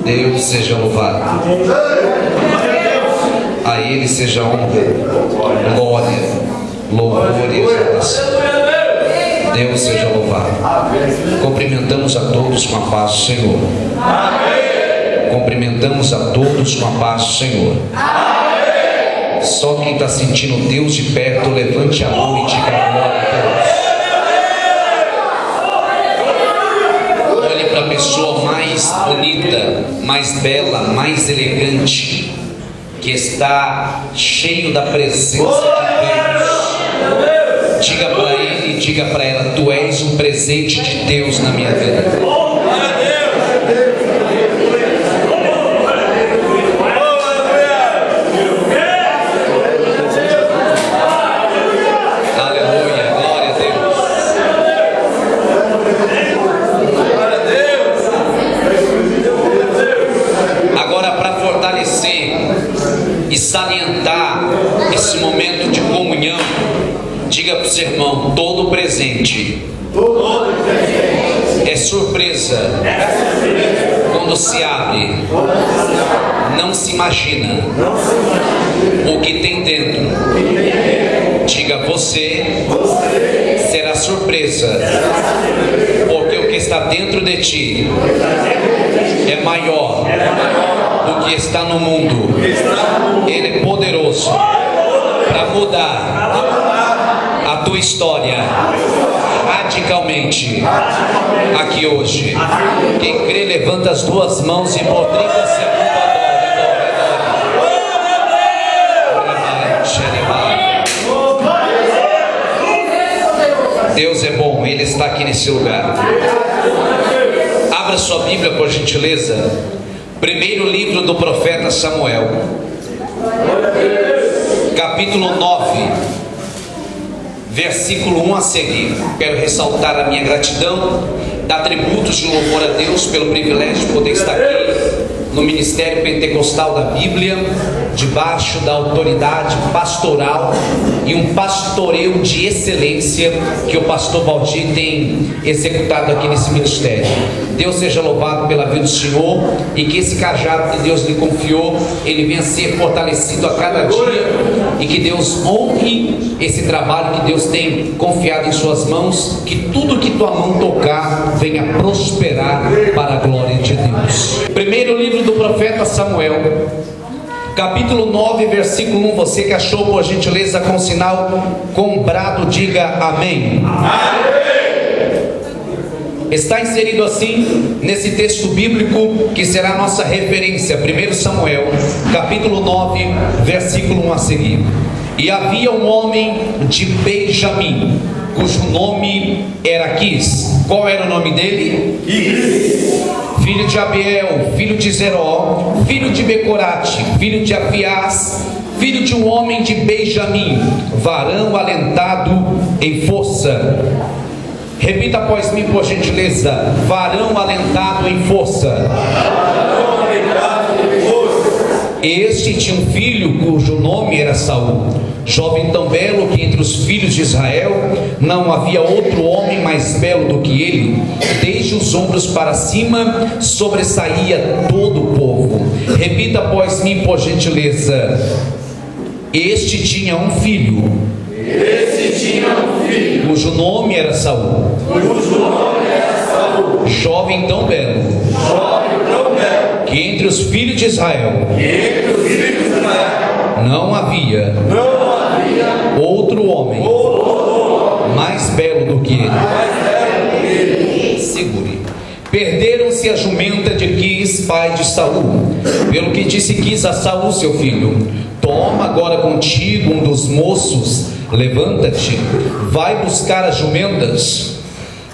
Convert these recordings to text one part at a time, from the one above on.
Deus seja louvado. A Ele seja honra, glória, louvor e exaltação. Deus seja louvado. Cumprimentamos a todos com a paz do Senhor. Cumprimentamos a todos com a paz do Senhor. Só quem está sentindo Deus de perto, levante a mão e diga glória a Deus. Olhe para a pessoa mais bonita, mais bela, mais elegante, que está cheio da presença de Deus. Diga para ele, diga para ela: tu és um presente de Deus na minha vida. E salientar esse momento de comunhão, diga para o seu irmão: todo presente é surpresa quando se abre, não se imagina o que tem dentro. Diga: você será surpresa, porque o que está dentro de ti é maior do que está no mundo. Ele é poderoso para mudar a tua história radicalmente aqui hoje. Quem crê, levanta as duas mãos e multiplica-se a Deus é bom, Ele está aqui nesse lugar. Abra sua Bíblia, por gentileza. Primeiro livro do profeta Samuel, capítulo 9, versículo 1 a seguir. Quero ressaltar a minha gratidão, dar tributos de louvor a Deus pelo privilégio de poder estar aqui no Ministério Pentecostal da Bíblia, debaixo da autoridade pastoral e um pastoreio de excelência que o pastor Valdir tem executado aqui nesse ministério. Deus seja louvado pela vida do Senhor, e que esse cajado que Deus lhe confiou, ele venha ser fortalecido a cada dia, e que Deus honre esse trabalho que Deus tem confiado em suas mãos, que tudo que tua mão tocar venha prosperar para a glória de Deus. Primeiro livro do profeta Samuel, capítulo 9, versículo 1. Você que achou, por gentileza, com sinal, com brado, diga amém. Amém. Está inserido assim nesse texto bíblico que será a nossa referência, 1 Samuel, capítulo 9, versículo 1 a seguir. E havia um homem de Benjamim, cujo nome era Quis. Qual era o nome dele? Quis. Filho de Abiel, filho de Zeró, filho de Becorate, filho de Afiás, filho de um homem de Benjamim, varão alentado em força. Repita após mim, por gentileza: varão alentado em força. Este tinha um filho cujo nome era Saul, jovem tão belo que entre os filhos de Israel não havia outro homem mais belo do que ele. Desde os ombros para cima sobressaía todo o povo. Repita após mim, por gentileza: este tinha um filho. Cujo nome era Saul. Jovem tão belo que entre os filhos de Israel não havia outro homem mais belo do que ele. Segure. Perderam-se a jumenta de Quis, pai de Saul, pelo que disse Quis a Saul seu filho: toma agora contigo um dos moços, levanta-te, vai buscar as jumentas.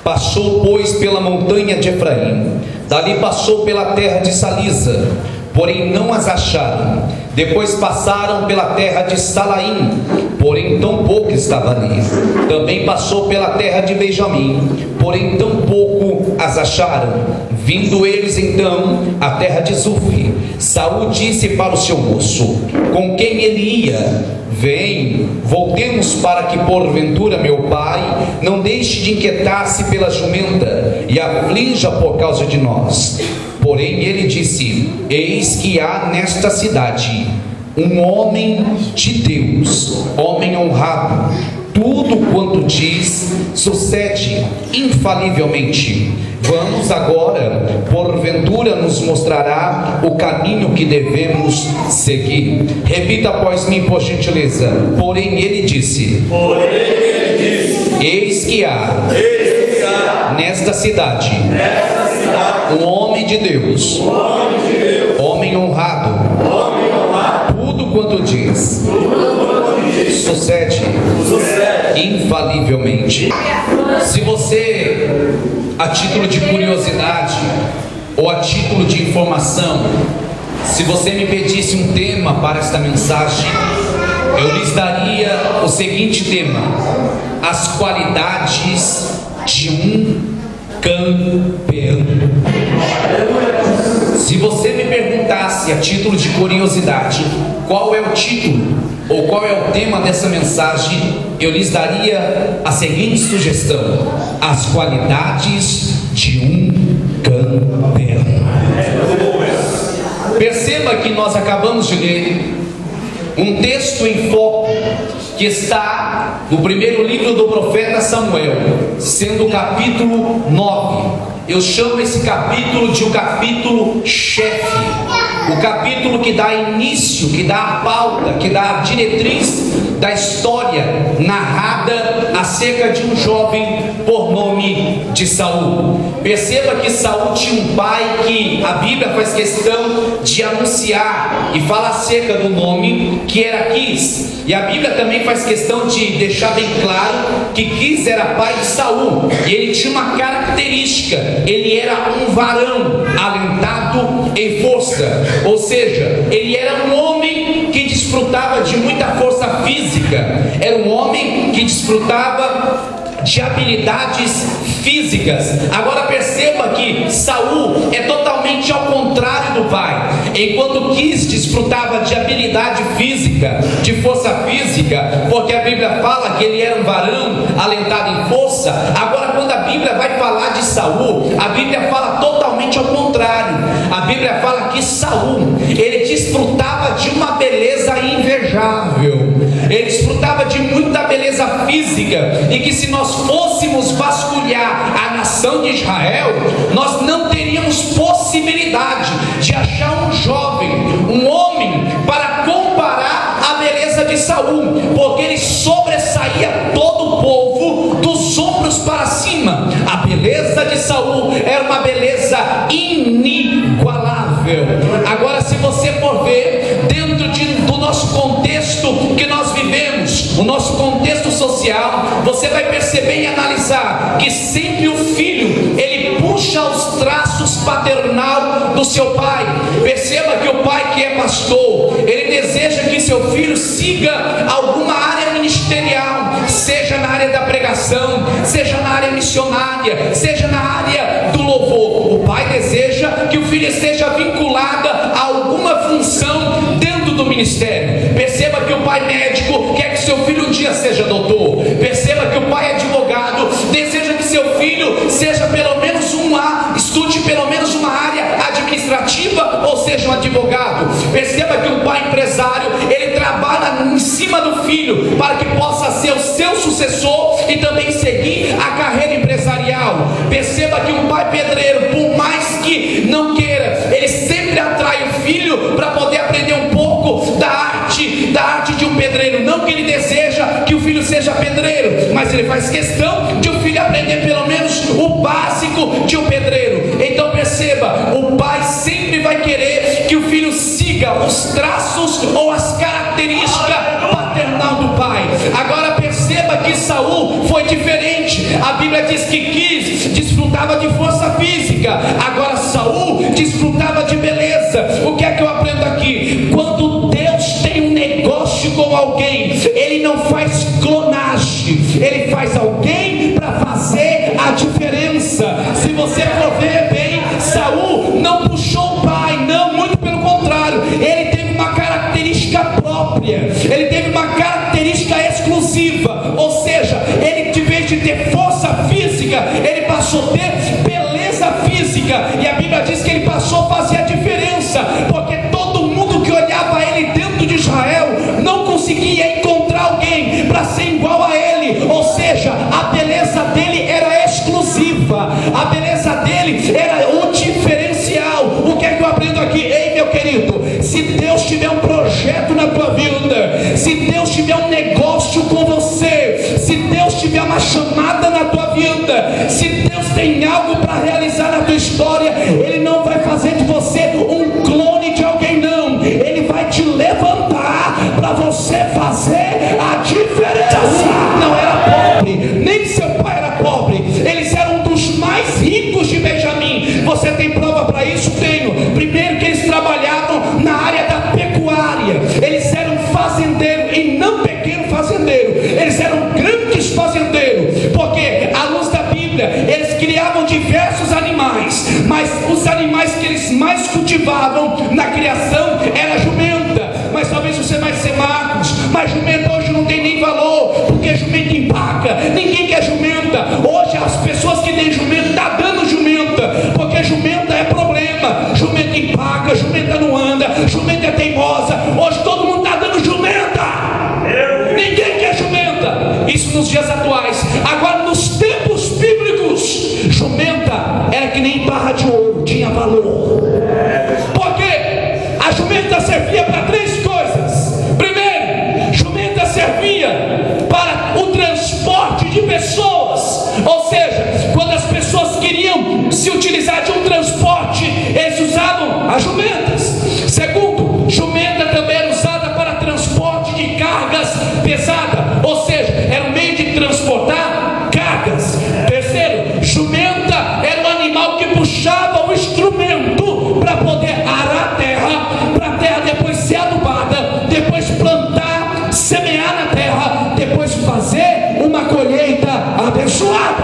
Passou, pois, pela montanha de Efraim, dali passou pela terra de Salisa, porém não as acharam. Depois passaram pela terra de Salaim, porém tampouco estava ali. Também passou pela terra de Benjamim, porém tampouco as acharam. Vindo eles então à terra de Zuf, Saul disse para o seu moço, com quem ele ia: vem, voltemos, para que porventura meu pai não deixe de inquietar-se pela jumenta e aflinja por causa de nós. Porém ele disse: eis que há nesta cidade um homem de Deus, homem honrado, tudo quanto diz sucede infalivelmente. Vamos agora, porventura nos mostrará o caminho que devemos seguir. Repita após mim, por gentileza. Porém ele disse: eis que há nesta cidade um homem de Deus, homem honrado, tudo quanto diz sucede infalivelmente. Se você, a título de curiosidade ou a título de informação, se você me pedisse um tema para esta mensagem, eu lhes daria o seguinte tema: as qualidades de um campeão. Se você me perguntasse, a título de curiosidade, qual é o título ou qual é o tema dessa mensagem, eu lhes daria a seguinte sugestão: as qualidades de um campeão. Perceba que nós acabamos de ler um texto em foco que está no primeiro livro do profeta Samuel, sendo o capítulo 9. Eu chamo esse capítulo de o capítulo chefe, o capítulo que dá início, que dá a pauta, que dá a diretriz da história narrada acerca de um jovem por nome de Saul. Perceba que Saul tinha um pai que a Bíblia faz questão de anunciar e fala acerca do nome, que era Quis. E a Bíblia também faz questão de deixar bem claro que Quis era pai de Saul, e ele tinha uma característica: ele era um varão alentado em força, ou seja, ele era um homem que desfrutava de muita força física, era um homem que desfrutava de habilidades físicas. Agora perceba que Saul é totalmente ao contrário do pai. Enquanto Quis desfrutava de habilidade física, de força física, porque a Bíblia fala que ele era um varão alentado em força, agora quando a Bíblia vai falar de Saul, a Bíblia fala totalmente ao contrário. A Bíblia fala que Saul, ele desfrutava de uma beleza invejável, ele desfrutava de muita beleza física, e que se nós fôssemos vasculhar a nação de Israel, nós não teríamos possibilidade de achar um jovem, um homem, para comparar a beleza de Saul, porque ele sobressaía todo o povo dos ombros para cima. A beleza de Saul era uma beleza inigualável. Agora, se você for ver dentro do nosso contexto que nós vivemos, o nosso contexto social, você vai perceber e analisar que sempre o filho, ele puxa os traços paternal do seu pai. Perceba que o pai que é pastor, ele deseja que seu filho siga alguma área ministerial, seja na área da pregação, seja na área missionária, seja na área do louvor. O pai deseja que o filho esteja vinculado a alguma função dentro do ministério. Perceba que o pai médico quer que seu filho um dia seja doutor. Perceba que o pai advogado deseja que seu filho seja pelo menos estude pelo menos uma área administrativa, ou seja, um advogado. Perceba que o pai empresário, ele trabalha em cima do filho para que possa ser o seu sucessor e também seguir a carreira empresarial. Perceba que um pai pedreiro, por mais que não queira, ele sempre atrai o filho para poder aprender um pouco da arte de um pedreiro. Não que ele deseja que o filho seja pedreiro, mas ele faz questão de o filho aprender pelo menos o básico de um pedreiro. Então perceba, o pai sempre vai querer que o filho siga os traços ou as características paternal do pai. Agora perceba que Saul foi diferente. A Bíblia diz que Quis desfrutava de força física, agora Saul desfrutava de beleza. O que é que eu aprendo aqui? Quando Deus tem um negócio com alguém, ele não faz clonagem, ele faz alguém para fazer a diferença. Se você física, ele passou a ter beleza física, e a Bíblia diz que ele passou a fazer a diferença, porque todo mundo que olhava ele dentro de Israel não conseguia encontrar alguém para ser igual a ele, ou seja, a beleza dele era exclusiva, a beleza dele era o diferencial. O que é que eu aprendo aqui? Ei, meu querido, se Deus tiver um projeto na tua vida, se Deus tiver um negócio com você, se Deus tiver uma chamada na tua vida, se Deus tem algo para realizar na tua história, Ele não vai fazer de você um clone de alguém, não. Ele vai te levantar para você fazer a diferença. Não era pobre, nem seu pai era pobre, eles eram um dos mais ricos de Benjamim. Você tem prova para isso? Tenho. Primeiro, que eles trabalhavam na área da pecuária, eles eram fazendeiros, e não pequeno fazendeiro, eles eram grandes fazendeiros, porque à luz da Bíblia eles criavam diversos animais, mas os animais que eles mais cultivavam na criação era a jumenta. Mas talvez você vai ser Marcos, mas jumenta hoje não tem nem valor, porque jumenta empaca, ninguém quer jumenta. Hoje as pessoas que têm jumenta estão dando jumenta, porque jumenta é problema, jumenta empaca, jumenta não anda, jumenta é teimosa. Hoje todo mundo está dando jumenta, ninguém quer jumenta. Isso nos dias atuais. Agora, nos tempos bíblicos, jumenta era que nem barra de ouro, tinha valor. Porque a jumenta servia para três coisas. Primeiro, jumenta servia para o transporte de pessoas, ou seja, quando as pessoas queriam se utilizar de um transporte, eles usavam as jumentas. Segundo, jumenta também era usada para transporte de cargas pesadas, ou seja, era um meio de transportar cargas. Terceiro, jumenta era um animal que puxava o instrumento para poder arar a terra, para a terra depois ser adubada, depois plantar, semear na terra, depois fazer uma colheita abençoada.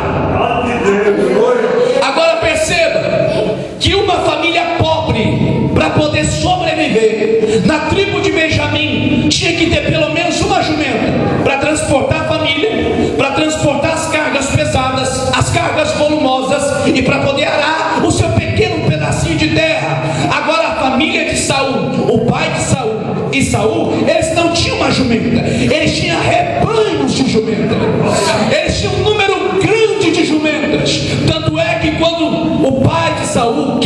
Agora perceba que uma família pobre, para poder sobreviver, na tribo de Benjamim, tinha que ter pelo menos uma jumenta para transportar a família, para transportar as cargas pesadas, as cargas volumosas, e para poder arar o seu pequeno pedacinho de terra. Agora a família de Saul, o pai de Saul e Saul, eles não tinham uma jumenta, eles tinham rebanhos de jumenta, eles tinham um número grande de jumentas. Tanto é que quando o pai de Saul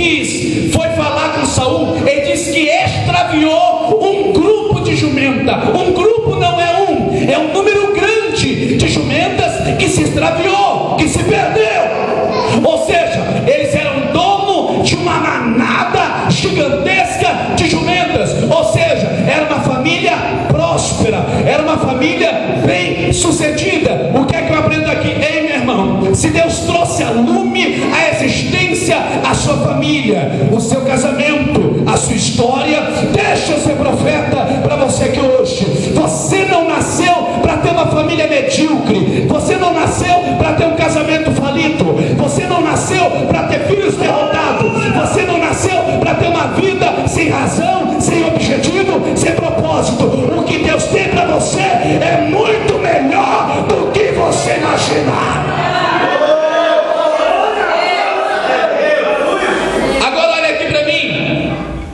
foi falar com Saul, ele disse que extraviou um grupo de jumenta. Um grupo não é um número grande de jumentas que se extraviou, que se perdeu. Ou seja, eles eram dono de uma manada gigantesca de jumentas, ou seja, era uma família próspera, era uma família bem sucedida. O que é que eu aprendo aqui? Ei, meu irmão, se Deus trouxe a lume, a existência, a sua família, o seu casamento, a sua história, deixa eu ser profeta para você que hoje, você não nasceu para ter uma família medíocre, você não nasceu para ter um casamento falido, você não nasceu para ter filhos derrotados, você não nasceu para ter uma vida sem razão, sem objetivo, sem propósito. O que Deus tem para você é muito melhor do que você imaginar. Agora olha aqui para mim,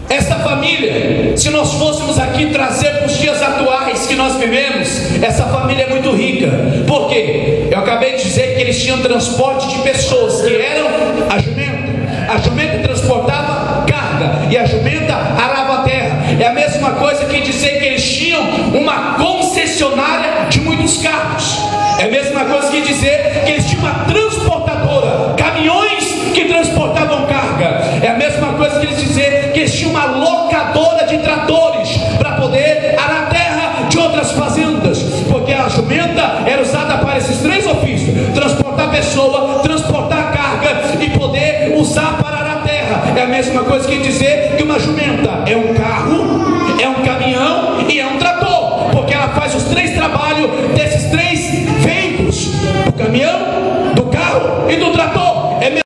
esta família, se nós fôssemos aqui trazer para os dias atuais que nós vivemos, essa família é muito rica. Por quê? Eu acabei de dizer que eles tinham transporte de pessoas, que eram a jumenta. A jumenta transportava carga e a jumenta arava a terra. É a mesma coisa que dizer que eles tinham uma concessionária de muitos carros. É a mesma coisa que dizer que eles tinham uma transportadora, caminhões que transportavam carga. É a mesma coisa que eles dizer que eles tinham uma locadora de tratores para poder arar a terra de outras fazendas, porque a jumenta era usada para esses três ofícios: transportar pessoa, transportar carga e poder usar para arar a terra. É a mesma coisa que dizer que uma jumenta é um carro